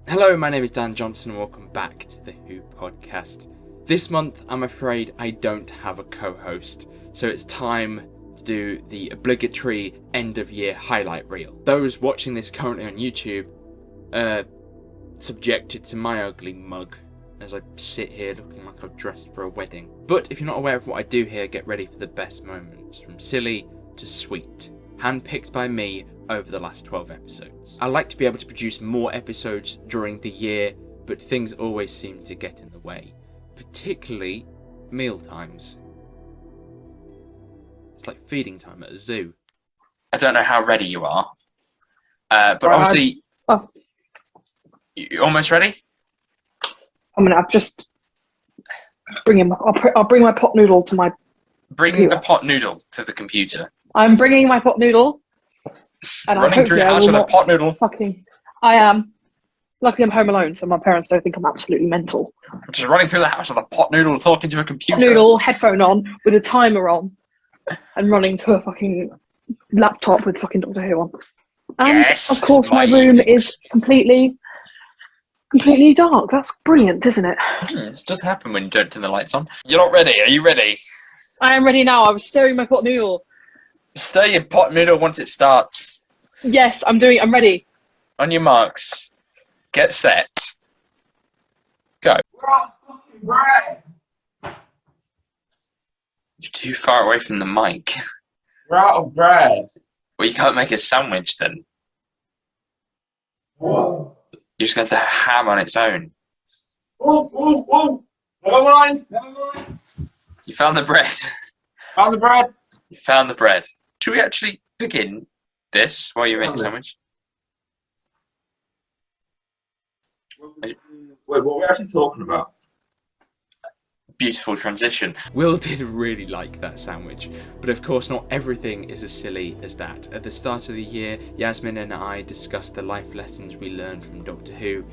Hello, my name is Dan Johnson and welcome back to the Who podcast. This month, I'm afraid I don't have a co-host, so it's time to do the obligatory end-of-year highlight reel. Those watching this currently on YouTube are subjected to my ugly mug as I sit here looking like I've dressed for a wedding. But if you're not aware of what I do here, get ready for the best moments, from silly to sweet, handpicked by me over the last 12 episodes. I like to be able to produce more episodes during the year, but things always seem to get in the way, particularly meal times. It's like feeding time at a zoo. I don't know how ready you are, but obviously, you almost ready? I've just I'll bring my pot noodle to my. Bring computer. the pot noodle to the computer. I'm bringing my pot noodle, and Running through your house with a pot noodle. I am. Luckily, I'm home alone, so my parents don't think I'm absolutely mental. Just running through the house with a pot noodle, talking to a computer. Pot noodle, headphone on, with a timer on, and running to a fucking laptop with fucking Doctor Who on. And Yes, of course, my room is completely dark. That's brilliant, isn't it? It does happen when you don't turn the lights on. You're not ready. Are you ready? I am ready now. I was stirring my pot noodle. Stir your pot noodle once it starts. Yes, I'm ready. On your marks, get set, go. We're out of fucking bread. You're too far away from the mic. We're out of bread. Well, you can't make a sandwich then. Whoa. You just got the ham on its own. Ooh. Never mind. You found the bread. Found the bread. You found the bread. Should we actually begin this while you make a sandwich? Wait, what are we actually talking about? Beautiful transition. Will did really like that sandwich, but of course not everything is as silly as that. At the start of the year, Yasmine and I discussed the life lessons we learned from Doctor Who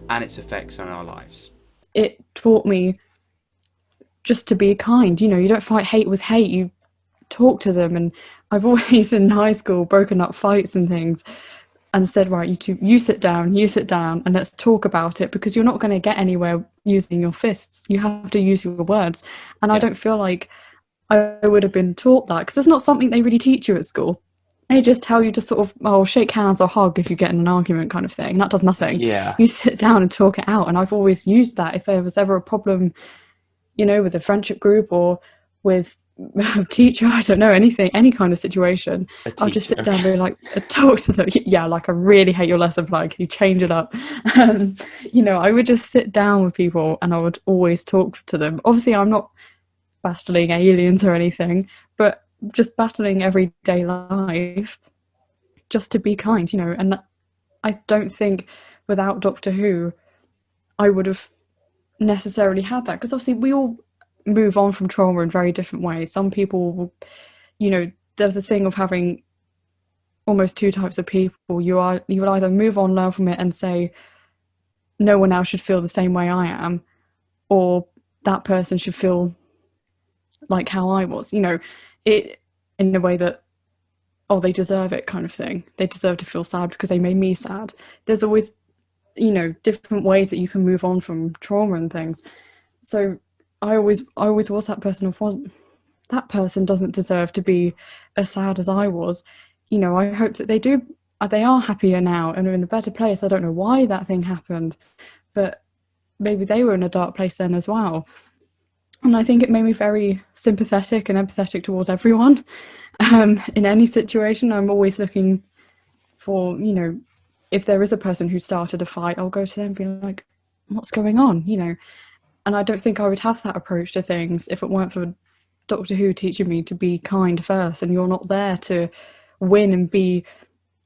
and its effects on our lives. It taught me just to be kind. You know, you don't fight hate with hate, you talk to them. And I've always in high school broken up fights and things and said, right, you sit down and let's talk about it, because you're not going to get anywhere using your fists. You have to use your words. And I don't feel like I would have been taught that, because it's not something they really teach you at school. They just tell you to sort of, shake hands or hug if you get in an argument kind of thing. And that does nothing. Yeah. You sit down and talk it out. And I've always used that if there was ever a problem, you know, with a friendship group or with a teacher, I don't know, anything, any kind of situation. I'll just sit down and be like, talk to them. Yeah, like, I really hate your lesson plan. Can you change it up? You know, I would just sit down with people and I would always talk to them. Obviously, I'm not battling aliens or anything, but just battling everyday life, just to be kind, you know. And I don't think without Doctor Who, I would have necessarily had that, because obviously we all move on from trauma in very different ways. Some people will, you know, there's a thing of having almost two types of people. You will either move on, learn from it and say no one else should feel the same way I am, or that person should feel like how I was, you know, it in a way that, they deserve it kind of thing. They deserve to feel sad because they made me sad. There's always, you know, different ways that you can move on from trauma and things. So I always was that person of, that person doesn't deserve to be as sad as I was. You know, I hope that they are happier now and are in a better place. I don't know why that thing happened, but maybe they were in a dark place then as well. And I think it made me very sympathetic and empathetic towards everyone. In any situation, I'm always looking for, you know, if there is a person who started a fight, I'll go to them and be like, what's going on, you know? And I don't think I would have that approach to things if it weren't for Doctor Who teaching me to be kind first. And you're not there to win and be,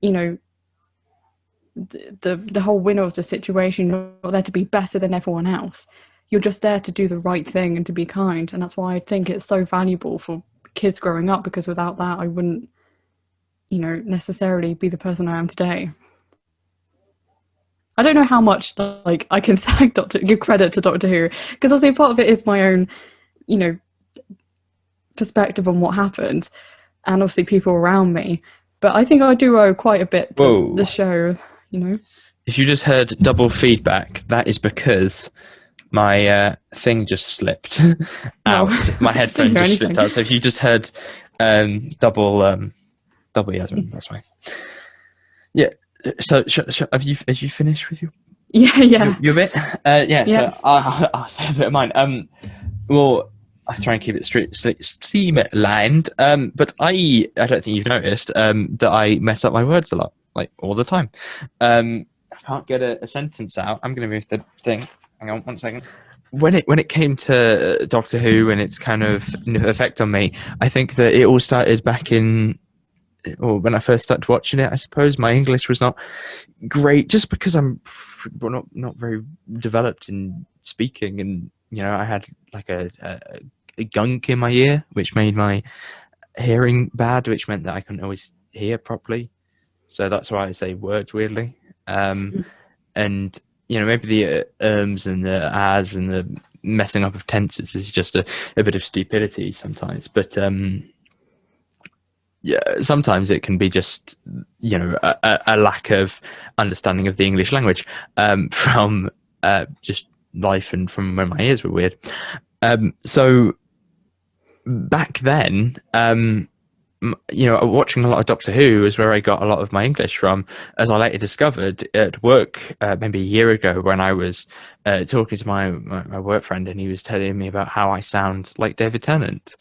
you know, the whole winner of the situation. You're not there to be better than everyone else. You're just there to do the right thing and to be kind. And that's why I think it's so valuable for kids growing up, because without that, I wouldn't, you know, necessarily be the person I am today. I don't know how much like I can give credit to Doctor Who, because obviously part of it is my own, you know, perspective on what happened, and obviously people around me. But I think I do owe quite a bit to the show, you know. If you just heard double feedback, that is because my thing just slipped out. My headphone just slipped out. So if you just heard double Yasmine, that's fine. Yeah. So have you finished with your? Yeah. You a bit? Yeah. So I'll say a bit of mine. Well, I try and keep it streamlined. But I don't think you've noticed that I mess up my words a lot, like all the time. I can't get a sentence out. I'm going to move the thing. Hang on 1 second. When it came to Doctor Who and its kind of effect on me, I think that it all started back in, or when I first started watching it. I suppose my English was not great, just because I'm not very developed in speaking, and I had like a gunk in my ear, which made my hearing bad, which meant that I couldn't always hear properly. So that's why I say words weirdly. And maybe the ums and the as and the messing up of tenses is just a bit of stupidity sometimes. But sometimes it can be just a lack of understanding of the English language from just life and from when my ears were weird. So back then, watching a lot of Doctor Who is where I got a lot of my English from, as I later discovered at work maybe a year ago, when I was talking to my work friend, and he was telling me about how I sound like David Tennant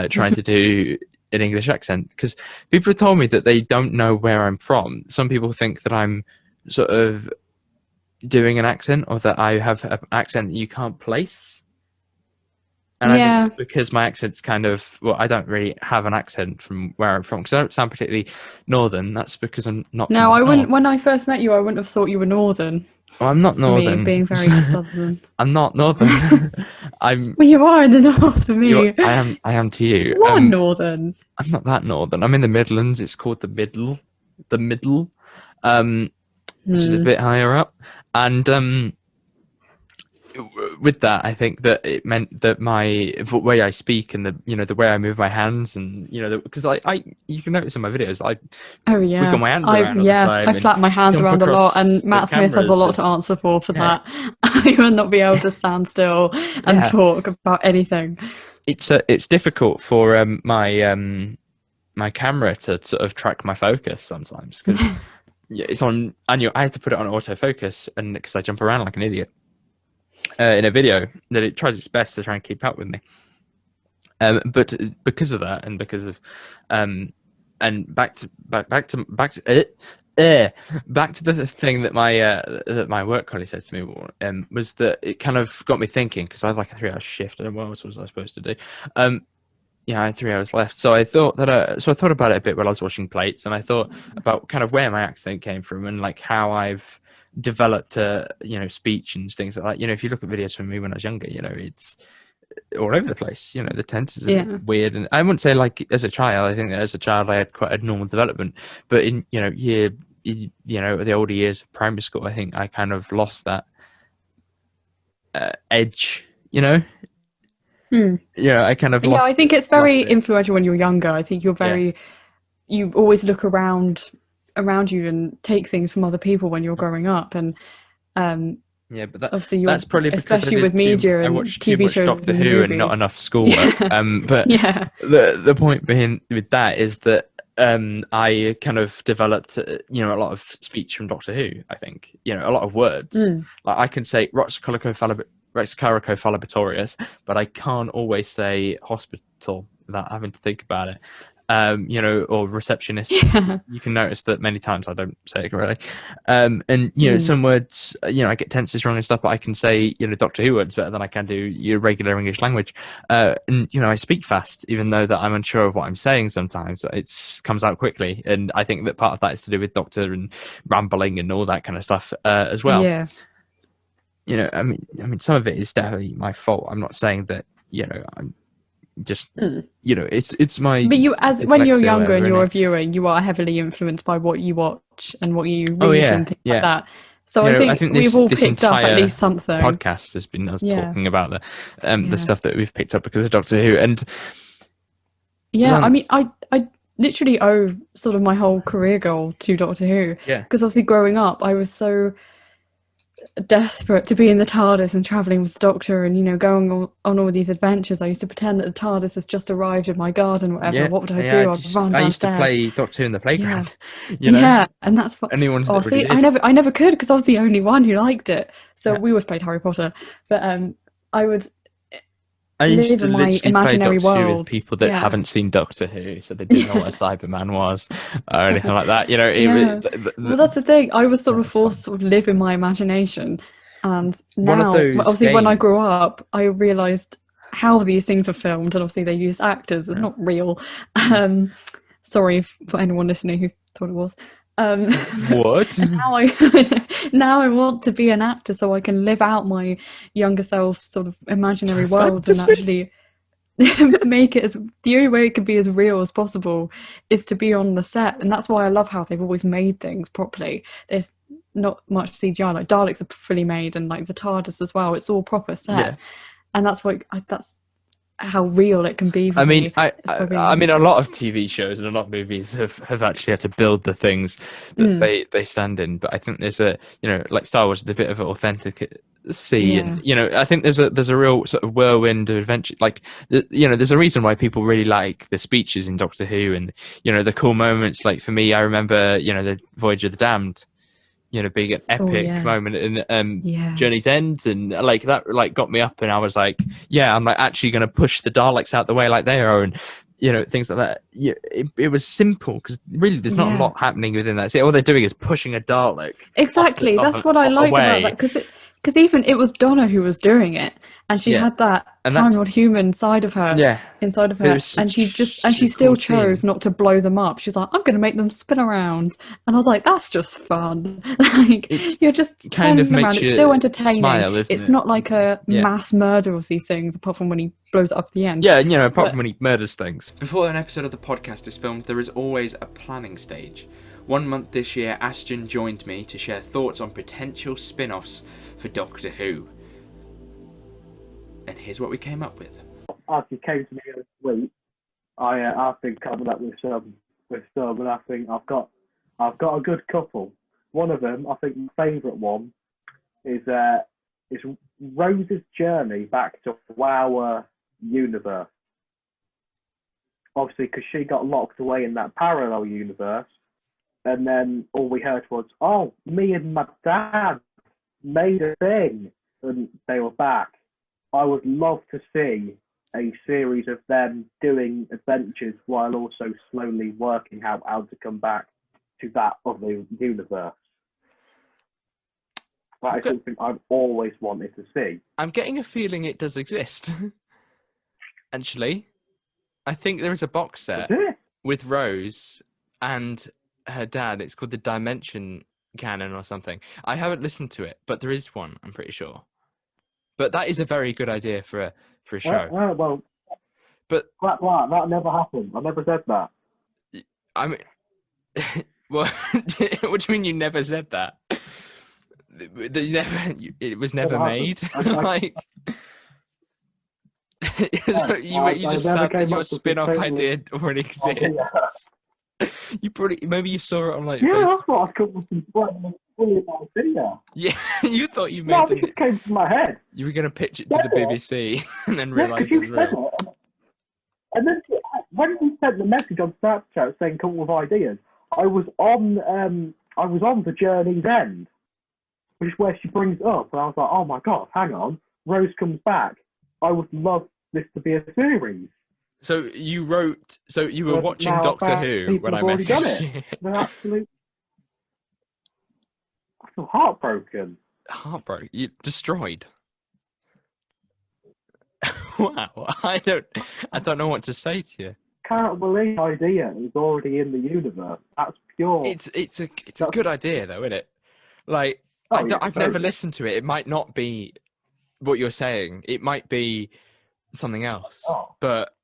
trying to do an English accent, because people have told me that they don't know where I'm from. Some people think that I'm sort of doing an accent, or that I have an accent that you can't place. And I think it's because my accent's kind of, I don't really have an accent from where I'm from, because I don't sound particularly northern. That's because I'm not. No, I wouldn't. When I first met you, I wouldn't have thought you were northern. Well, I'm not northern. Me, being very southern. I'm not northern. I'm. Well, you are in the north of me. I am to you. You are northern. I'm not that northern. I'm in the Midlands. It's called the Middle, which is a bit higher up, and with that, I think that it meant that the way I speak and the way I move my hands, and because you can notice in my videos I wiggle my hands around all the time. I flap my hands around a lot, and Matt Smith has a lot to answer for that. I would not be able to stand still and talk about anything. It's difficult for my camera to sort of track my focus sometimes, because it's on, and I have to put it on autofocus, and because I jump around like an idiot. In a video, that it tries its best to try and keep up with me, but because of that, and because of and back to the thing that my work colleague said to me was that it kind of got me thinking, because I had like a 3-hour shift, and what else was I supposed to do? I had 3 hours left, so I thought that I thought about it a bit while I was washing plates, and I thought about kind of where my accent came from, and like how I've developed speech and things like that. If you look at videos from me when I was younger, it's all over the place. The tenses are weird, and I wouldn't say like as a child. I think that as a child I had quite a normal development, but in the older years of primary school, I think I kind of lost that edge. I kind of lost. I think it's very influential when you're younger. I think you're very you always look around you and take things from other people when you're growing up, and but obviously that's probably because especially with media and TV shows, Doctor Who, and not enough schoolwork. But the point being with that is that I kind of developed a lot of speech from Doctor Who. I think a lot of words. Like I can say Rex Carico but I can't always say hospital without having to think about it. Or receptionist. You can notice that many times I don't say it correctly. Some words, I get tenses wrong and stuff, but I can say, Doctor Who words better than I can do your regular English language. And I speak fast, even though that I'm unsure of what I'm saying sometimes. It comes out quickly. And I think that part of that is to do with Doctor and rambling and all that kind of stuff as well. Yeah. I mean, some of it is definitely my fault. I'm not saying that, I'm just it's my, but when you're younger and you're reviewing, you are heavily influenced by what you watch and what you read and things like that. So I think we've all picked up at least something. Podcast has been us talking about the stuff that we've picked up because of Doctor Who, and I mean I literally owe sort of my whole career goal to Doctor Who. Yeah. Because obviously growing up, I was so desperate to be in the TARDIS and travelling with the Doctor and, you know, going on all these adventures. I used to pretend that the TARDIS has just arrived in my garden or whatever. Yeah. What would I Yeah, do? I'd run downstairs. I used to play Doctor Who in the playground. Yeah. You know? Yeah, and that's what. Anyone Oh, that see, really did. I never could because I was the only one who liked it. So Yeah. we always played Harry Potter, but I would. I used to live in my literally imaginary play Doctor Who with worlds. people that Yeah. haven't seen Doctor Who, so they didn't know what a Cyberman was or anything like that. You know, Yeah. Well, that's the thing. I was sort of That's forced to sort of live in my imagination, and One of now, those obviously, when I grew games- up, I realised how these things are filmed, and obviously they use actors. It's not real. Sorry for anyone listening who thought it was. What? And now I want to be an actor so I can live out my younger self sort of imaginary worlds and actually make it as the only way it can be as real as possible is to be on the set. And that's why I love how they've always made things properly. There's not much CGI, like Daleks are fully made, and like the TARDIS as well, it's all proper set. Yeah. And that's what that's how real it can be for I mean, me. I mean, a lot of TV shows and a lot of movies have actually had to build the things that they stand in. But I think there's a, you know, like Star Wars, the bit of authentic sea, and you know, I think there's a real sort of whirlwind of adventure. Like, you know, there's a reason why people really like the speeches in Doctor Who, and you know, the cool moments. Like for me, I remember, you know, the Voyage of the Damned, you know, being an epic moment in Journey's End, and like that like got me up, and I was like, yeah, I'm like actually going to push the Daleks out the way like they are, and you know, things like that. Yeah, it was simple because really there's not a lot happening within that. See, all they're doing is pushing a Dalek. Exactly, that's what I liked about that, because even it was Donna who was doing it, and she had that Time Lord human side of her inside of her, and she still chose not to blow them up. She's like, I'm going to make them spin around, and I was like, that's just fun. Like you're just kind of turning around. It's still entertaining. Smile, it's not like a mass murder of these things, apart from when he blows it up at the end. Yeah, you know, apart from when he murders things. Before an episode of the podcast is filmed, there is always a planning stage. 1 month this year, Ashton joined me to share thoughts on potential spin-offs for Doctor Who. And here's what we came up with. After you came to me this week, I've been coming up with some, and I think I've got a good couple. One of them, I think my favourite one, is Rose's journey back to our universe. Obviously, because she got locked away in that parallel universe, and then all we heard was, "Oh, me and my dad made a thing," and they were back. I would love to see a series of them doing adventures while also slowly working out how to come back to that other universe. That is something I've always wanted to see. I'm getting a feeling it does exist. Actually, I think there is a box set with Rose and her dad. It's called the Dimension Canon or something. I haven't listened to it, but there is one, I'm pretty sure. But that is a very good idea for a show. Well, but that never happened. I never said that. I mean, well, what do you mean you never said that? It was never made. Like, you just said that your spin-off idea already exists. You maybe you saw it on like Facebook. Facebook. That's what I come with some brilliant idea. Yeah, you thought you made No, it just came to my head. You were going to pitch it to the BBC and then realise it was real. And then when we sent the message on Snapchat saying come with ideas, I was on the Journey's End, which is where she brings it up, and I was like, oh my god, hang on, Rose comes back. I would love this to be a series. So you were watching Doctor Who when I messaged you. They're actually, I feel heartbroken. Heartbroken? You destroyed. Wow, I don't know what to say to you. Can't believe the idea is already in the universe. That's pure. It's a good idea though, isn't it? Like I've never listened to it. It might not be what you're saying. It might be something else. But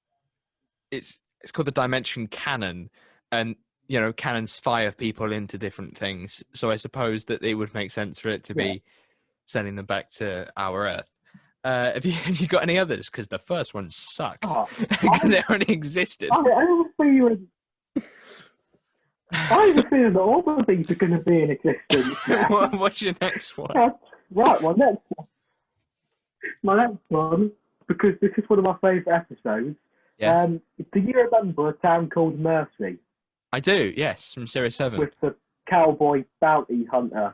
it's called the Dimension Canon, and you know, canons fire people into different things. So I suppose that it would make sense for it to be sending them back to our Earth. Have you got any others? Because the first one sucks because it already existed. I have a feeling I have a feeling that all of these are going to be in existence. What's your next one? Right, my next one, because this is one of my favourite episodes. Yes. Do you remember A Town Called Mercy? I do, yes, from Series 7. With the cowboy bounty hunter.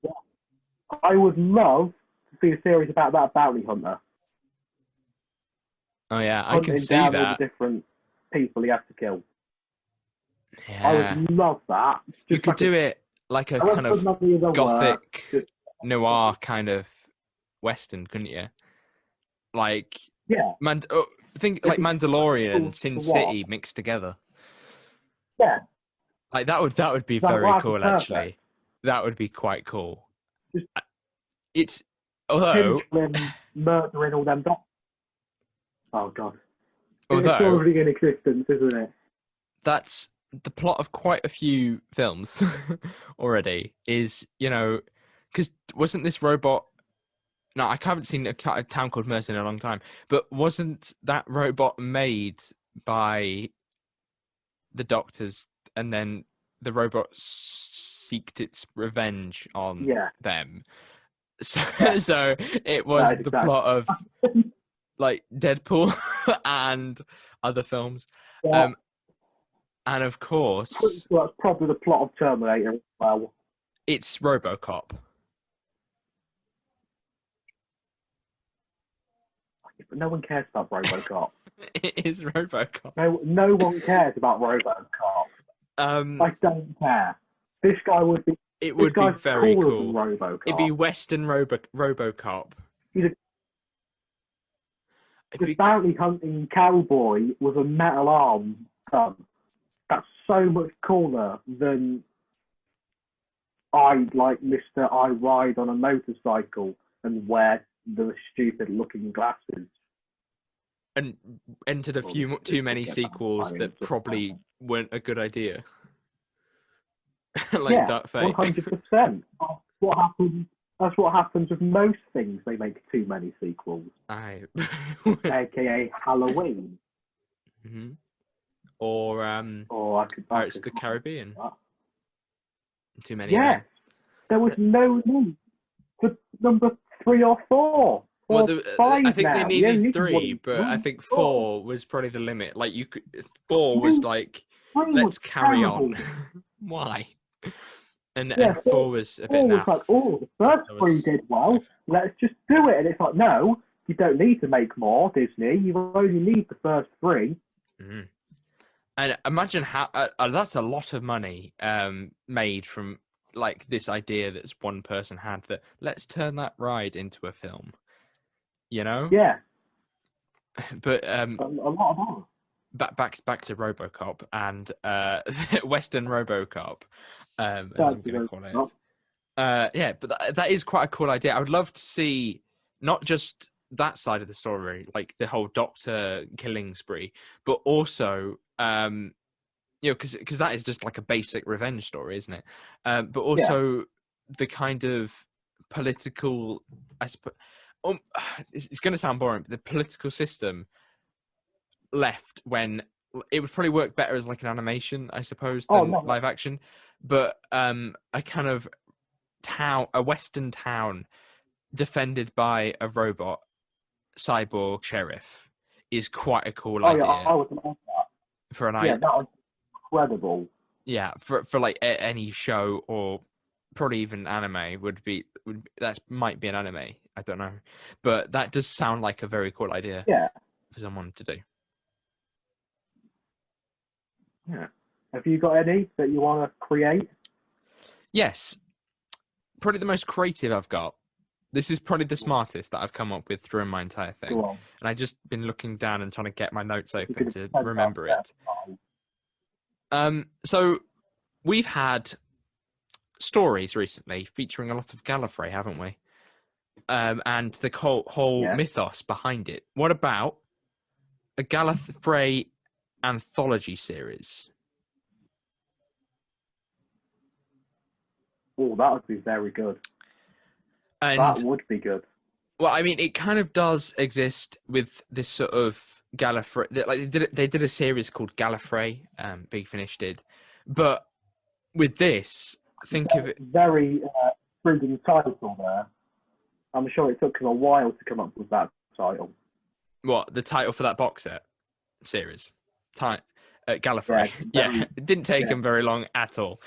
Yeah. I would love to see a series about that bounty hunter. Oh, yeah, I Hunting can see down that. all the different people he has to kill. Yeah. I would love that. You could do it like a kind of gothic noir kind of western, couldn't you? Like, yeah. Think like Mandalorian and Sin City mixed together. Yeah. Like that would be very cool, actually. That would be quite cool. It's although murdering all them dogs. Oh god. Although, it's already in existence, isn't it? That's the plot of quite a few films already. Is because wasn't this robot? No, I haven't seen a Town Called Mercy in a long time. But wasn't that robot made by the doctors, and then the robot seeked its revenge on them? So, so it was the plot of like Deadpool and other films. Yeah. And of course, that's probably the plot of Terminator as well. It's RoboCop. But no one cares about RoboCop. It is RoboCop. No one cares about RoboCop. I don't care. This guy would be. It would be very cool. RoboCop. It'd be Western RoboCop. This bounty hunting cowboy with a metal arm gun. That's so much cooler than Mr. I ride on a motorcycle and wear the stupid looking glasses. And entered a few too many sequels that probably weren't a good idea. Dark Fate. 100%. That's what happens with most things. They make too many sequels. AKA Halloween. Mm-hmm. Or Pirates of the Caribbean. Too many. Yes. There was no need for number 3 or 4. Well, I think they needed 3, but I think 4 was probably the limit. Like 4 was like, let's carry on. Why? And 4 was a bit naff. Like, the first 3 did well. Let's just do it. And it's like, no, you don't need to make more, Disney. You only need the first 3. Mm-hmm. And imagine how that's a lot of money made from like this idea that one person had, that let's turn that ride into a film. Yeah. But a lot of money. Back to RoboCop and Western RoboCop, as I'm going to call it. Yeah, but that is quite a cool idea. I would love to see not just that side of the story, like the whole doctor killing spree, but also because that is just like a basic revenge story, isn't it? But also the kind of political, I suppose. It's going to sound boring, but the political system left when it would probably work better as like an animation, I suppose, than live action. But a kind of a Western town defended by a robot cyborg sheriff is quite a cool idea. Yeah, I would love that. For an that was incredible. Yeah, for like any show or probably even anime that might be an anime. I don't know, but that does sound like a very cool idea. Yeah, for someone to do. Yeah. Have you got any that you want to create? Yes, probably the most creative I've got. This is probably the smartest that I've come up with through my entire thing. And I've just been looking down and trying to get my notes open to remember it. So we've had stories recently featuring a lot of Gallifrey, haven't we? And the whole mythos behind it. What about a Gallifrey anthology series? Oh, that would be very good. And that would be good. Well, I mean, it kind of does exist with this sort of Gallifrey. Like they did a series called Gallifrey. Big Finish did, But with this, think of it. Very intriguing title there. I'm sure it took him a while to come up with that title. What, the title for that box set series? Gallifrey. Yeah, it didn't take him very long at all.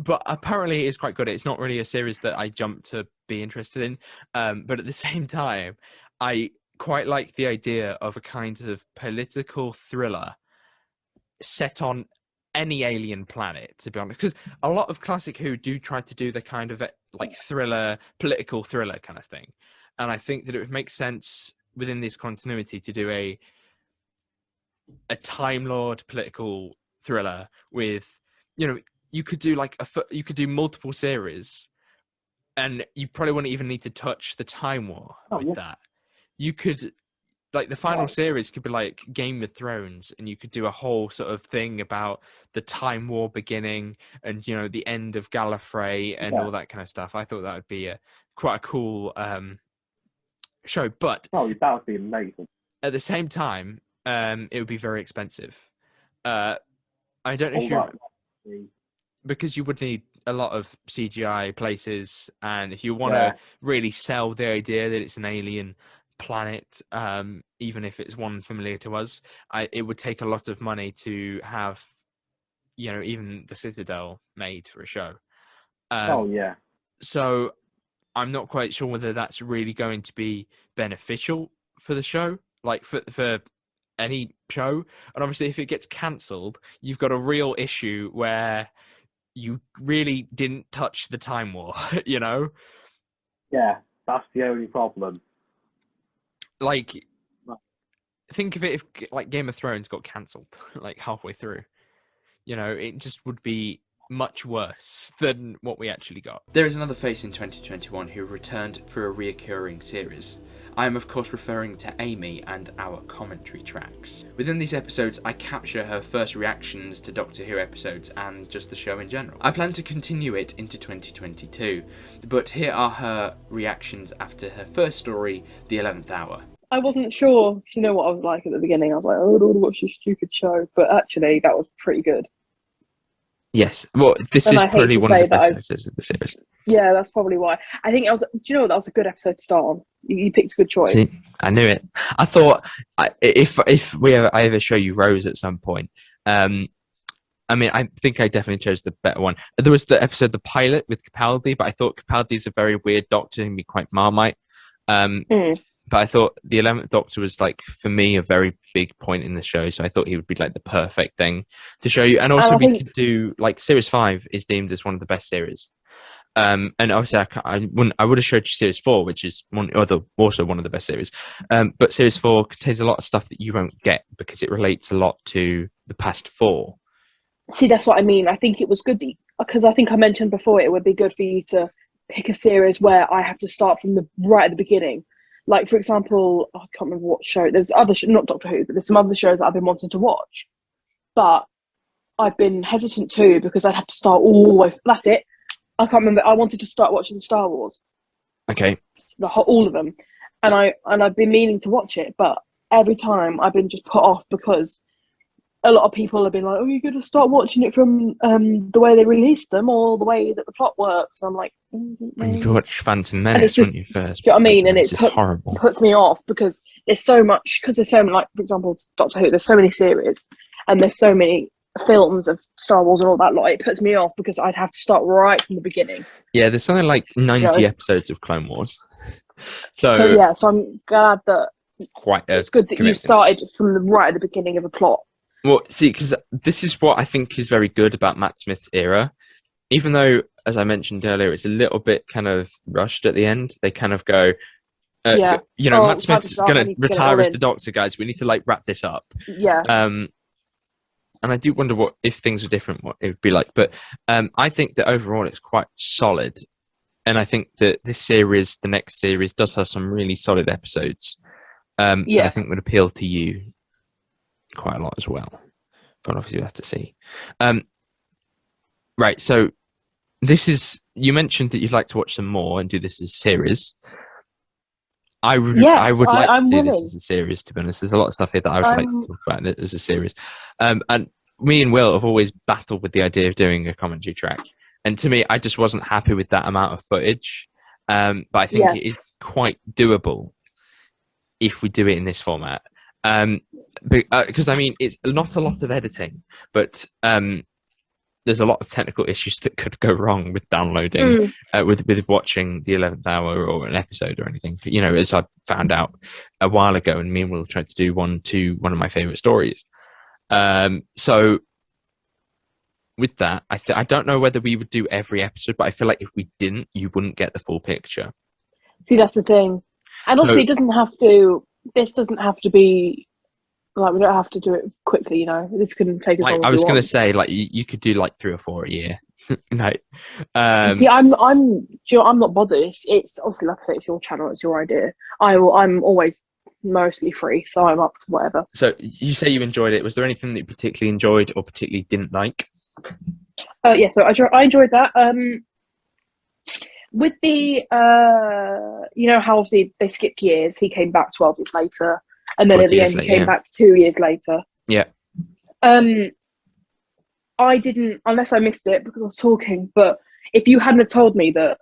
But apparently it's quite good. It's not really a series that I jumped to be interested in. But at the same time, I quite like the idea of a kind of political thriller set on any alien planet, to be honest. Because a lot of classic Who do try to do the kind of like thriller, political thriller kind of thing. And I think that it would make sense within this continuity to do a Time Lord political thriller with, you could do you could do multiple series, and you probably wouldn't even need to touch the Time War with that. You could, like, the final series could be like Game of Thrones, and you could do a whole sort of thing about the Time War beginning and the end of Gallifrey and all that kind of stuff. I thought that would be quite a cool show, but that would be amazing. At the same time, it would be very expensive. I don't know if because you would need a lot of CGI places, and if you want to really sell the idea that it's an alien planet, even if it's one familiar to us, it would take a lot of money to have, even the Citadel made for a show. So I'm not quite sure whether that's really going to be beneficial for the show, like for any show. And obviously, if it gets cancelled, you've got a real issue where you really didn't touch the Time War, Yeah, that's the only problem. Like, think of it if, like, Game of Thrones got cancelled, like, halfway through. It just would be much worse than what we actually got. There is another face in 2021 who returned for a reoccurring series. I am of course referring to Amy and our commentary tracks. Within these episodes, I capture her first reactions to Doctor Who episodes and just the show in general. I plan to continue it into 2022, but here are her reactions after her first story, The 11th Hour. I wasn't sure, what I was like at the beginning. I was like, oh, I don't want to watch this stupid show. But actually, that was pretty good. Yes, well, this is probably one of the best episodes of the series. Yeah, that's probably why. I think that was a good episode to start on. You picked a good choice. See, I knew it. I thought if I ever show you Rose at some point, I think I definitely chose the better one. There was the episode, The Pilot, with Capaldi, but I thought Capaldi's a very weird Doctor and be quite Marmite. But I thought the 11th Doctor was, like, for me, a very big point in the show. So I thought he would be, like, the perfect thing to show you. And also we could do, like, Series 5 is deemed as one of the best series. And obviously I would have showed you Series 4, which is also one of the best series. But Series 4 contains a lot of stuff that you won't get because it relates a lot to the past 4. See, that's what I mean. I think it was good because I think I mentioned before it would be good for you to pick a series where I have to start from right at the beginning. Like, for example, I can't remember what show. There's other not Doctor Who, but there's some other shows that I've been wanting to watch. But I've been hesitant too because I'd have to start all the way. That's it. I can't remember. I wanted to start watching Star Wars. Okay. All of them, and I've been meaning to watch it, but every time I've been just put off because a lot of people have been like, "Oh, you're going to start watching it from the way they released them or the way that the plot works." And I'm like, and you could watch Phantom Menace, wouldn't you, first? Do you know what I mean? And it horrible. Puts me off because there's so much. Because there's so many, like, for example, Doctor Who. There's so many series, and there's so many films of Star Wars and all that lot. It puts me off because I'd have to start right from the beginning. Yeah, there's something like 90 episodes of Clone Wars. So I'm glad that it's good that you started from right at the beginning of a plot. Well, see, because this is what I think is very good about Matt Smith's era. Even though, as I mentioned earlier, it's a little bit kind of rushed at the end. They kind of go, Matt Smith's going to retire as the Doctor, guys. We need to, like, wrap this up. Yeah. And I do wonder if things were different, what it would be like. But I think that overall it's quite solid. And I think that this series, the next series, does have some really solid episodes. That I think would appeal to you quite a lot as well. But obviously we'll have to see. Right, so you mentioned that you'd like to watch some more and do this as a series. I would like to do this as a series, to be honest. There's a lot of stuff here that I would like to talk about as a series. And me and Will have always battled with the idea of doing a commentary track, and to me, I just wasn't happy with that amount of footage. But I think it is quite doable if we do it in this format. Because I mean, it's not a lot of editing, but there's a lot of technical issues that could go wrong with downloading, with watching the 11th hour or an episode or anything. You know, as I found out a while ago, and me and Will tried to do one of my favorite stories. So with that, I don't know whether we would do every episode, but I feel like if we didn't, you wouldn't get the full picture. See, that's the thing. And obviously, this doesn't have to be, like, we don't have to do it quickly, you know. This couldn't take as long as I was going to want. say, like, you could do like 3 or 4 a year. No. See, I'm not bothered. It's obviously, like I say, it's your channel, it's your idea. I'm always mostly free, so I'm up to whatever. So you say you enjoyed it. Was there anything that you particularly enjoyed or particularly didn't like? Yeah, so I enjoyed that. With the you know how obviously they skipped years. He came back 12 years later, and then at the end he came back 2 years later. Yeah. I didn't, unless I missed it because I was talking. But if you hadn't have told me that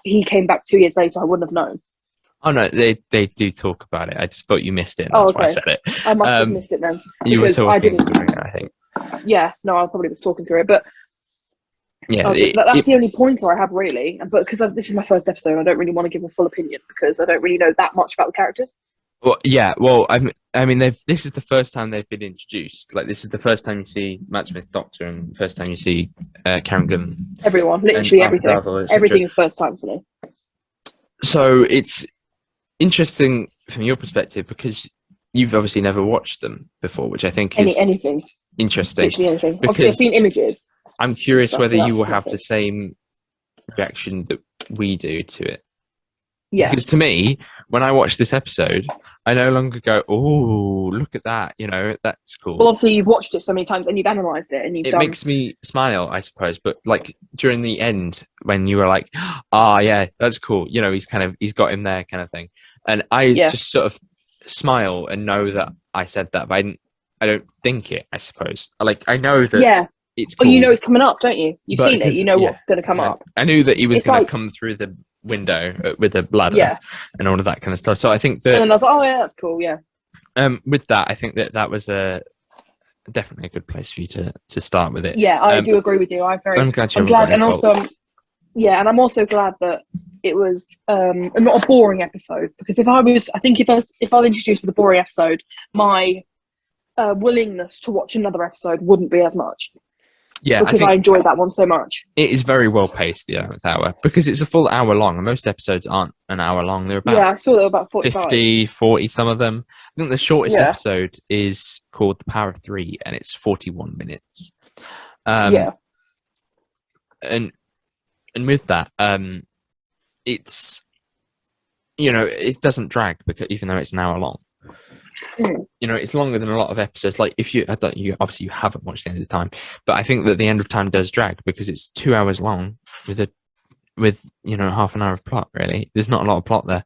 he came back 2 years later, I wouldn't have known. Oh no, they do talk about it. I just thought you missed it. And that's why I said it. I must have missed it then. You were talking. I didn't. Through it, I think. Yeah, no, I probably was talking through it, but yeah, that's the only pointer I have really. But because this is my first episode, I don't really want to give a full opinion because I don't really know that much about the characters. Well, yeah. Well, I mean, this is the first time they've been introduced. Like, this is the first time you see Matt Smith, Doctor, and the first time you see Karen Gunn. Everyone, literally everything. Everything is first time for me. So it's interesting from your perspective because you've obviously never watched them before, which I think is anything interesting. Literally anything. Obviously, I've seen images. I'm curious whether you will have the same reaction that we do to it. Yeah. Because to me, when I watch this episode, I no longer go, "Oh, look at that! You know, that's cool." Well, obviously, you've watched it so many times and you've analysed it, and it makes me smile, I suppose. But like during the end, when you were like, "Ah, yeah, that's cool," you know, he's got him there, kind of thing, and I just sort of smile and know that I said that, but I don't think it. I suppose, like, I know that. Yeah. It's cool. Well, you know it's coming up, don't you? You've seen it. You know what's going to come up. I knew that he was going to come through the window with a ladder and all of that kind of stuff. So I think that. And then I was like, oh yeah, that's cool. Yeah. With that, I think that was definitely a good place for you to start with it. Yeah, I do agree with you. I'm glad, and also, and I'm also glad that it was not a boring episode because if I was introduced with a boring episode, my willingness to watch another episode wouldn't be as much. Yeah, because I enjoyed that one so much. It is very well paced, the 11th hour, because it's a full hour long, and most episodes aren't an hour long. They're about I saw they were about 45. 50, 40, some of them. I think the shortest episode is called The Power of Three, and it's 41 minutes. And with that, it's, you know, it doesn't drag because even though it's an hour long. You know, it's longer than a lot of episodes. Like you obviously you haven't watched The End of Time, but I think that The End of Time does drag because it's 2 hours long with you know half an hour of plot. Really, there's not a lot of plot there,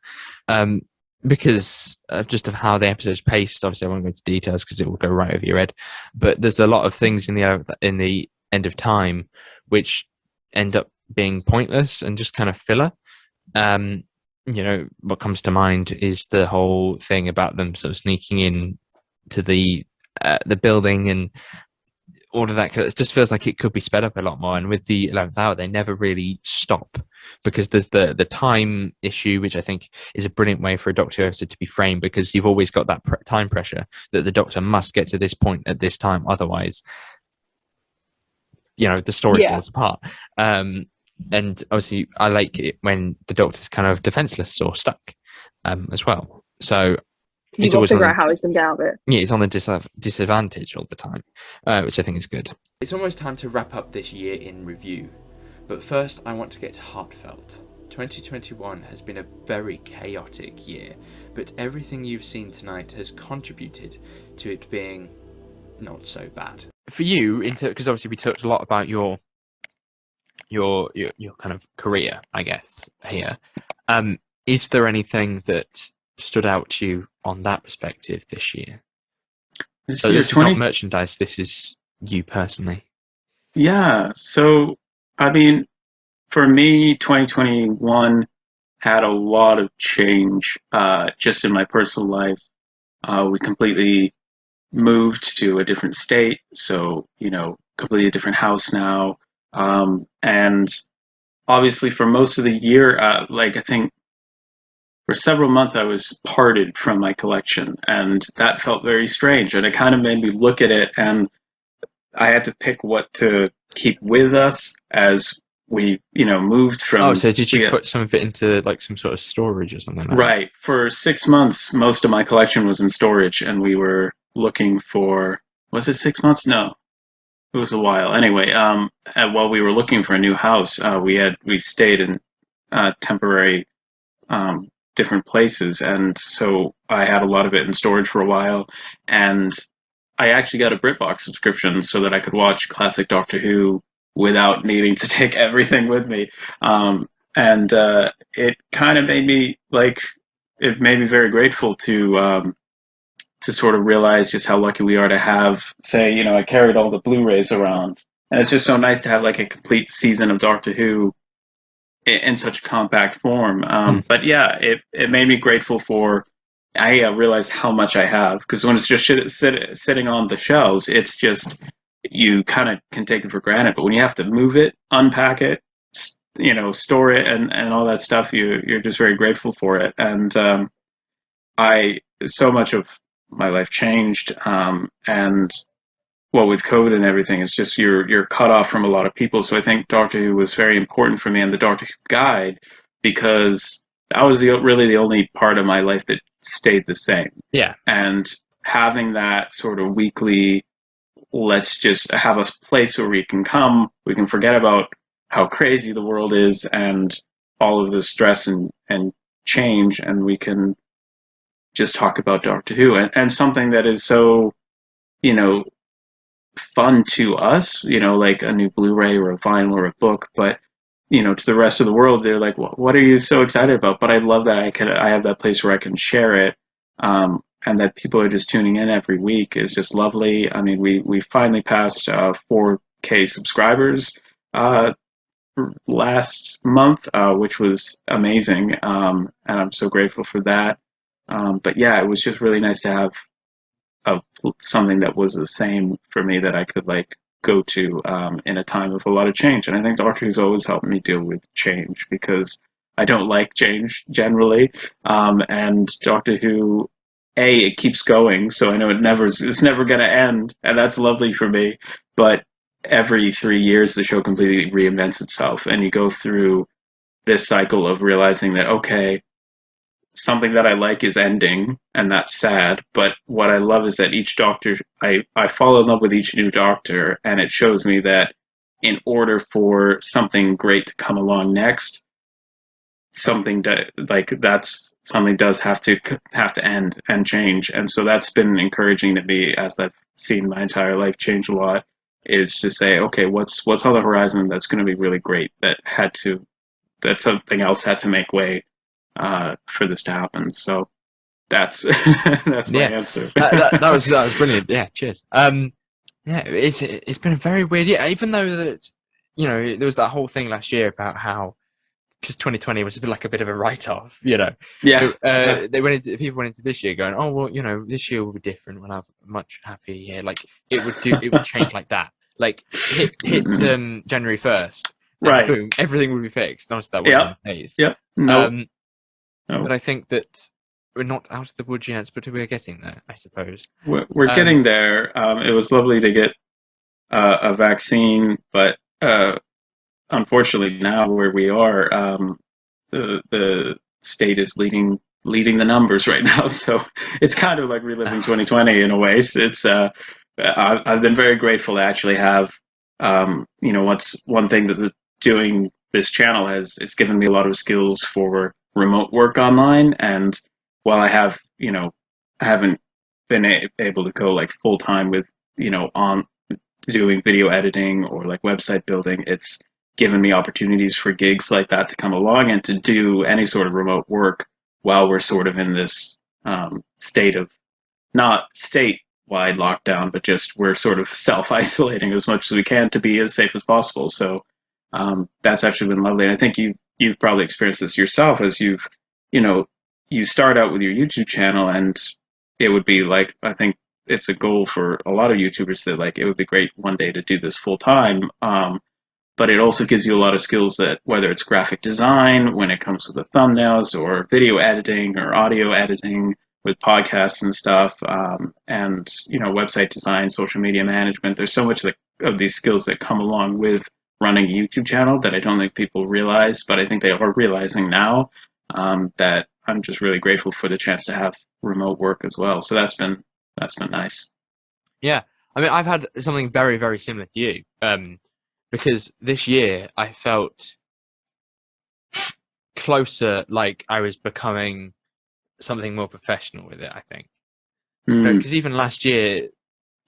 because just of how the episode's paced. Obviously, I won't go into details because it will go right over your head. But there's a lot of things in the End of Time which end up being pointless and just kind of filler. You know, what comes to mind is the whole thing about them sort of sneaking in to the building and all of that. It just feels like it could be sped up a lot more. And with the 11th hour, they never really stop because there's the time issue, which I think is a brilliant way for a Doctor episode to be framed because you've always got that time pressure that the Doctor must get to this point at this time. Otherwise, you know, the story falls apart. And obviously, I like it when the Doctor's kind of defenseless or stuck as well. So you've got to figure out how he's going to get out of it. Yeah, he's on the disadvantage all the time, which I think is good. It's almost time to wrap up this year in review. But first, I want to get heartfelt. 2021 has been a very chaotic year, but everything you've seen tonight has contributed to it being not so bad. For you, because obviously we talked a lot about your kind of career, I guess, here. Is there anything that stood out to you on that perspective this year? So this is not merchandise, this is you personally? Yeah. So, I mean, for me, 2021 had a lot of change just in my personal life. We completely moved to a different state, so, completely different house now. And obviously, for most of the year, I think for several months, I was parted from my collection, and that felt very strange. And it kind of made me look at it, and I had to pick what to keep with us as we, moved from. Oh, so did you put some of it into like some sort of storage or something like that? Right. For 6 months, most of my collection was in storage, and we were looking for. Was it 6 months? No, it was a while. Anyway, while we were looking for a new house, we stayed in temporary different places, and so I had a lot of it in storage for a while, and I actually got a BritBox subscription so that I could watch classic Doctor Who without needing to take everything with me. And it kind of made me very grateful to sort of realize just how lucky we are to have, say, I carried all the Blu-rays around, and it's just so nice to have like a complete season of Doctor Who in such compact form. But yeah, it made me grateful for. I realized how much I have, because when it's just sitting on the shelves, it's just you kind of can take it for granted. But when you have to move it, unpack it, store it, and all that stuff, you're just very grateful for it. And so much of my life changed, and well, with COVID and everything, it's just you're cut off from a lot of people. So I think Doctor Who was very important for me, and the Doctor Who guide, because that was really the only part of my life that stayed the same. Yeah. And having that sort of weekly, let's just have a place where we can come, we can forget about how crazy the world is and all of the stress and change, and we can just talk about Doctor Who and something that is so, fun to us, like a new Blu-ray or a vinyl or a book, but to the rest of the world, they're like, what are you so excited about? But I love that I have that place where I can share it, and that people are just tuning in every week is just lovely. I mean, we finally passed 4K subscribers last month, which was amazing, and I'm so grateful for that. But yeah, it was just really nice to have something that was the same for me that I could go to in a time of a lot of change. And I think Doctor Who's always helped me deal with change, because I don't like change generally. And Doctor Who, it keeps going, so I know it's never going to end, and that's lovely for me. But every 3 years, the show completely reinvents itself, and you go through this cycle of realizing that, okay, something that I like is ending, and that's sad. But what I love is that each Doctor, I fall in love with each new Doctor, and it shows me that in order for something great to come along next, something does have to end and change. And so that's been encouraging to me as I've seen my entire life change a lot. Is to say, okay, what's on the horizon that's going to be really great, that something else had to make way for this to happen. So that's my answer. that was brilliant. Yeah, cheers. It's been a very weird year, even though that there was that whole thing last year about how, because 2020 was a bit of a write-off, Yeah. People went into this year going, oh well, this year will be different. We'll have a much happier year. Like it would change like that. Like hit January 1st, right? Boom, everything would be fixed. Honestly, that wasn't the case. Yep. No. But I think that we're not out of the woods yet, but we're getting there, I suppose. We're getting there. It was lovely to get a vaccine, but unfortunately now where we are, the state is leading the numbers right now. So it's kind of like reliving 2020 in a way. It's I've been very grateful to actually have, what's one thing that doing this channel it's given me a lot of skills for remote work online. And while I haven't been able to go full time with, on doing video editing or website building, it's given me opportunities for gigs like that to come along and to do any sort of remote work while we're sort of in this state wide lockdown, but just we're sort of self-isolating as much as we can to be as safe as possible. So that's actually been lovely. And I think you've probably experienced this yourself as you start out with your YouTube channel, and it would be like, I think it's a goal for a lot of YouTubers that like, it would be great one day to do this full time. But it also gives you a lot of skills that, whether it's graphic design, when it comes to the thumbnails, or video editing or audio editing with podcasts and stuff, and website design, social media management. There's so much of these skills that come along with running a YouTube channel that I don't think people realize, but I think they are realizing now, that I'm just really grateful for the chance to have remote work as well. So that's been nice. Yeah, I mean, I've had something very, very similar to you. Because this year I felt closer, like I was becoming something more professional with it, I think. Because even last year,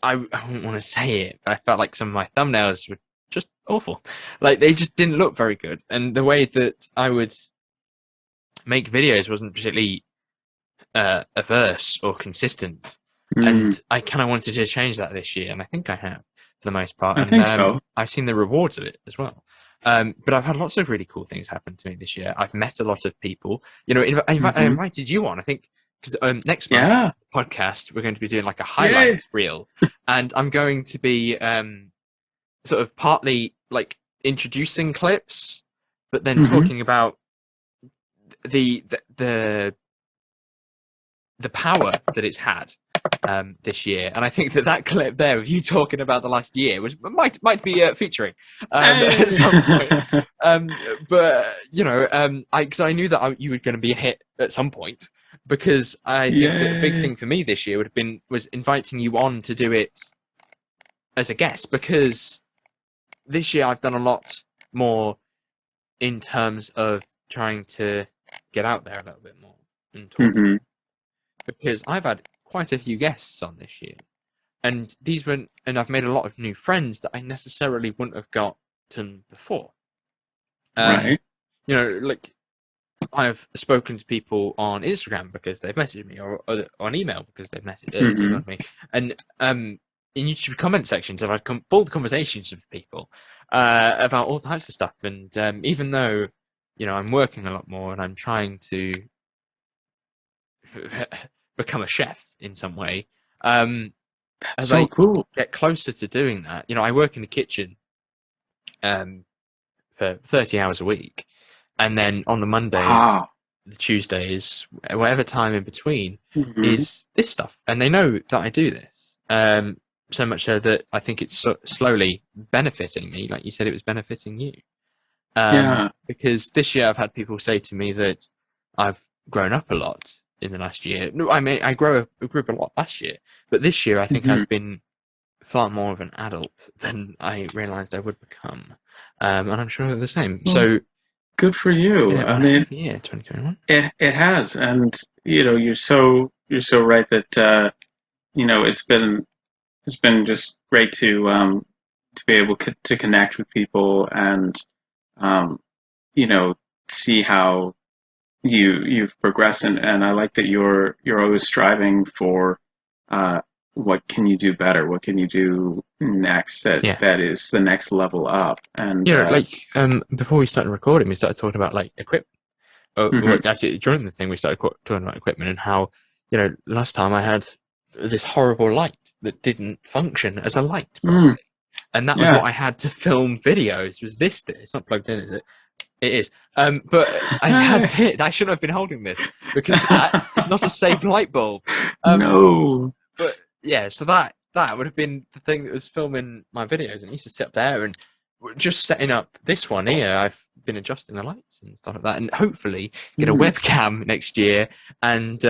I wouldn't want to say it, but I felt like some of my thumbnails were just awful. Like, they just didn't look very good. And the way that I would make videos wasn't particularly averse or consistent. And I kind of wanted to change that this year, and I think I have. For the most part, I think so. I've seen the rewards of it as well. But I've had lots of really cool things happen to me this year. I've met a lot of people. I invited you on, I think, because next month podcast we're going to be doing like a highlight reel, and I'm going to be sort of partly like introducing clips, but then talking about the power that it's had this year. And I think that clip there of you talking about the last year might be featuring at some point. But because I knew that you were going to be a hit at some point, because I think that a big thing for me this year was inviting you on to do it as a guest, because this year I've done a lot more in terms of trying to get out there a little bit more and talk. Because I've had quite a few guests on this year, and I've made a lot of new friends that I necessarily wouldn't have gotten before. Right. Like, I've spoken to people on Instagram because they've messaged me, or on email because they've emailed me, and in YouTube comment sections, I've had full conversations with people about all types of stuff. And even though I'm working a lot more and I'm trying to become a chef in some way, that's so cool. Get closer to doing that. I work in the kitchen for 30 hours a week, and then on the Mondays, the Tuesdays, whatever time in between is this stuff, and they know that I do this. So much so that I think it's slowly benefiting me, like you said it was benefiting you. Because this year I've had people say to me that I've grown up a lot in the last year. No, I mean, I grew up a lot last year, but this year I think I've been far more of an adult than I realised I would become. And I'm sure they're the same. Well, so good for you. I mean, 2021. It has, and you're so right that it's been just great to be able to connect with people, and see how you've progressed, and I like that you're always striving for what can you do better, what can you do next that is the next level up. And before we started recording, we started talking about like equipment. Actually, during the thing we started talking about equipment, and how last time I had this horrible light that didn't function as a light properly. And that was what I had to film videos, was this. It's not plugged in, is it? It is. But I had it. I shouldn't have been holding this, because that is not a safe light bulb. No. But yeah, so that would have been the thing that was filming my videos, and I used to sit up there and just setting up this one here. I've been adjusting the lights and stuff like that, and hopefully get a webcam next year, and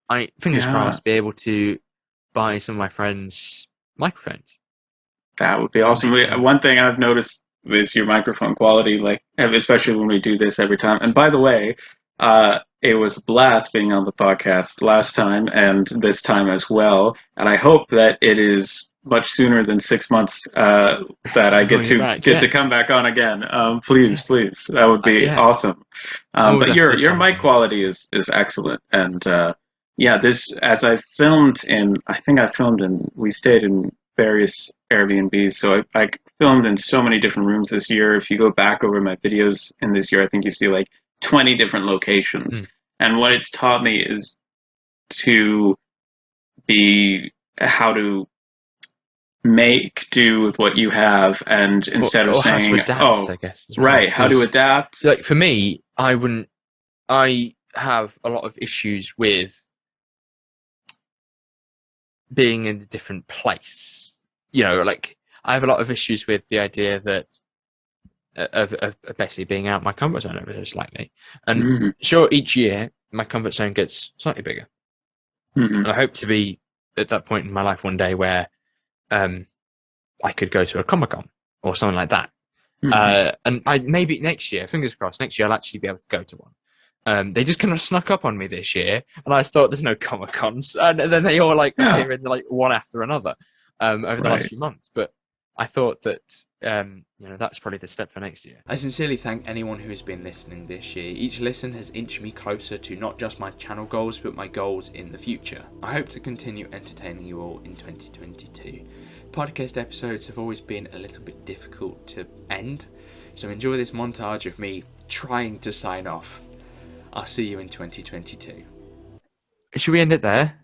I fingers crossed be able to buy some of my friends' microphones. That would be awesome. One thing I've noticed is your microphone quality, like especially when we do this every time. And by the way, it was a blast being on the podcast last time and this time as well. And I hope that it is much sooner than 6 months that I get to come back on again. Please, that would be awesome. But your mic quality is excellent, and yeah, as I filmed we stayed in various Airbnbs, so I filmed in so many different rooms this year. If you go back over my videos in this year, I think you see like 20 different locations. And what it's taught me is how to make do with what you have, and instead of saying, how to adapt, I guess, as well. Right, how to adapt. Like for me, I have a lot of issues with being in a different place. You know, like I have a lot of issues with the idea that of basically being out my comfort zone ever so slightly. And sure, each year my comfort zone gets slightly bigger. And I hope to be at that point in my life one day where I could go to a Comic-Con or something like that. And maybe next year, fingers crossed, next year I'll actually be able to go to one. They just kind of snuck up on me this year, and I thought there's no Comic-Cons, and then they all appear in one after another over the last few months. But I thought that that's probably the step for next year. I sincerely thank anyone who has been listening this year. Each listen has inched me closer to not just my channel goals, but my goals in the future. I hope to continue entertaining you all in 2022. Podcast episodes have always been a little bit difficult to end, so enjoy this montage of me trying to sign off. I'll see you in 2022. Should we end it there?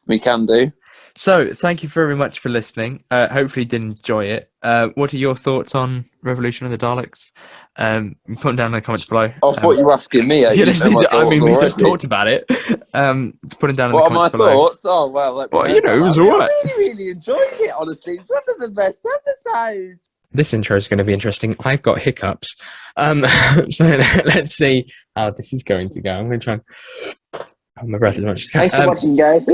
We can do. So, thank you very much for listening. Hopefully you did enjoy it. What are your thoughts on Revolution of the Daleks? Put them down in the comments below. I thought you were asking me. We just talked about it. Put them down in the comments below. What are my thoughts? Oh, well, it was alright. I really enjoyed it, honestly. It's one of the best episodes. This intro is going to be interesting. I've got hiccups. So let's see how this is going to go. I'm going to try and hold my breath as much as I can. Thanks for watching, guys.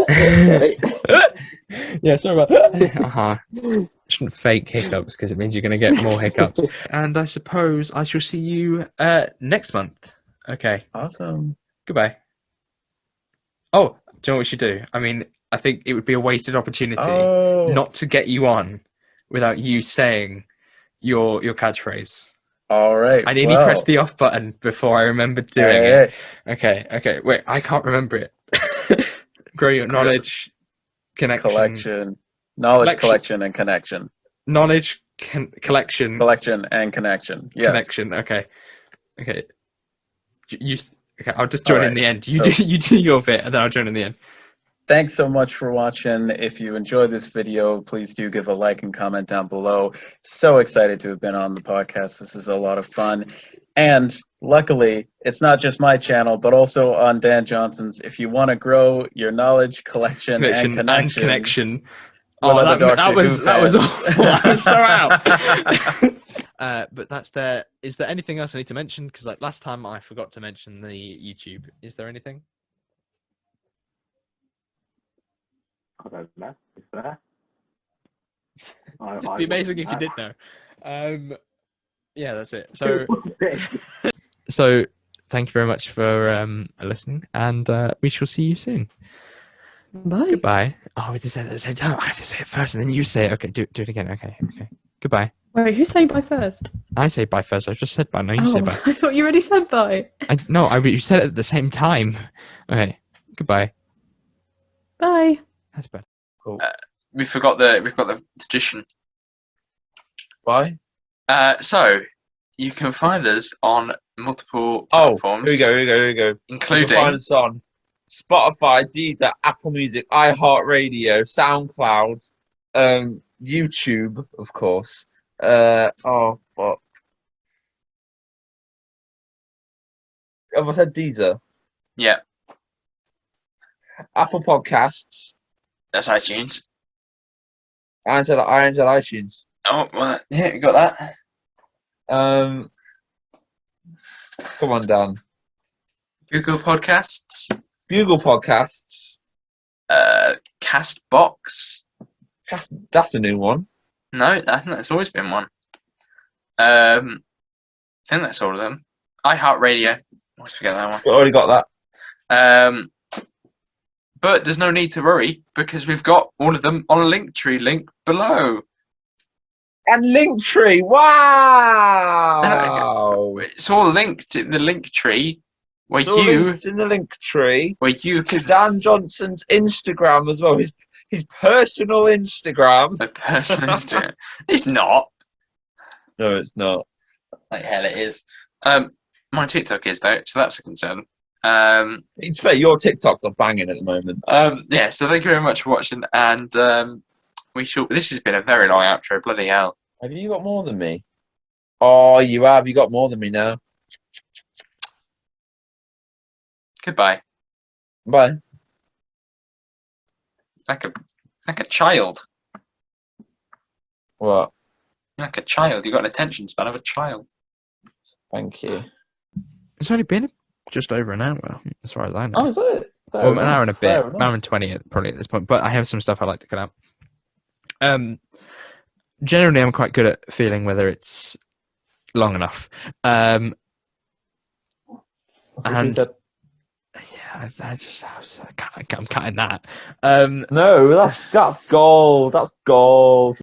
Yeah, sorry about that. Shouldn't fake hiccups because it means you're going to get more hiccups. And I suppose I shall see you next month. Okay. Awesome. Goodbye. Oh, do you know what we should do? I mean, I think it would be a wasted opportunity not to get you on without you saying your catchphrase. All right. I nearly pressed the off button before I remembered doing it. Okay. Wait, I can't remember it. Grow your knowledge, connection. Knowledge, collection, and connection. Knowledge, collection. Collection and connection. Yes. Connection, okay. Okay, I'll just join in the end. You do your bit, and then I'll join in the end. Thanks so much for watching. If you enjoyed this video, please do give a like and comment down below. So excited to have been on the podcast. This is a lot of fun. And luckily, it's not just my channel, but also on Dan Johnson's. If you want to grow your knowledge, collection, and connection. Oh, that was awful. I was so out. But that's there. Is there anything else I need to mention? Because last time I forgot to mention the YouTube. Is there anything? I don't know. Is there? It'd be amazing if you did know. Yeah, that's it. So thank you very much for listening, and we shall see you soon. Bye. Goodbye. Oh, we have to say it at the same time. I have to say it first, and then you say it. Okay, do it again. Okay. Goodbye. Wait, who's saying bye first? I say bye first. I just said bye. Now you say bye. I thought you already said bye. You said it at the same time. Okay. Goodbye. Bye. That's bad. Cool. We've got the tradition. Why? So you can find us on multiple platforms. Here we go. Including you can find us on Spotify, Deezer, Apple Music, iHeartRadio, SoundCloud, YouTube, of course. Oh fuck. Have I said Deezer? Yeah. Apple Podcasts. That's iTunes. I said iTunes. Oh, well, yeah, you got that. Come on, Dan. Google Podcasts. Google Podcasts. Castbox. That's a new one. No, I think that's always been one. I think that's all of them. iHeartRadio. Always forget that one. We already got that. But there's no need to worry because we've got all of them on a Linktree link below. And Linktree, wow! It's all linked in the Linktree Where It's all you, linked in the link tree where you to can Dan Johnson's Instagram as well. His personal Instagram. my personal Instagram. It's not. No, it's not. Like hell, it is. My TikTok is though, so that's a concern. It's fair. Your TikToks are banging at the moment. Yeah. So thank you very much for watching, and we shall. This has been a very long outro. Bloody hell. Have you got more than me? Oh, you have. You got more than me now. Goodbye. Bye. Like a child. What? Like a child. You got an attention span of a child. Thank you. It's only been just over an hour, as far as I know. Oh, is it? Well, an hour and a bit. An hour and 20 probably at this point. But I have some stuff I like to cut out. Generally, I'm quite good at feeling whether it's long enough. And yeah, I'm cutting that. No, that's gold. That's gold.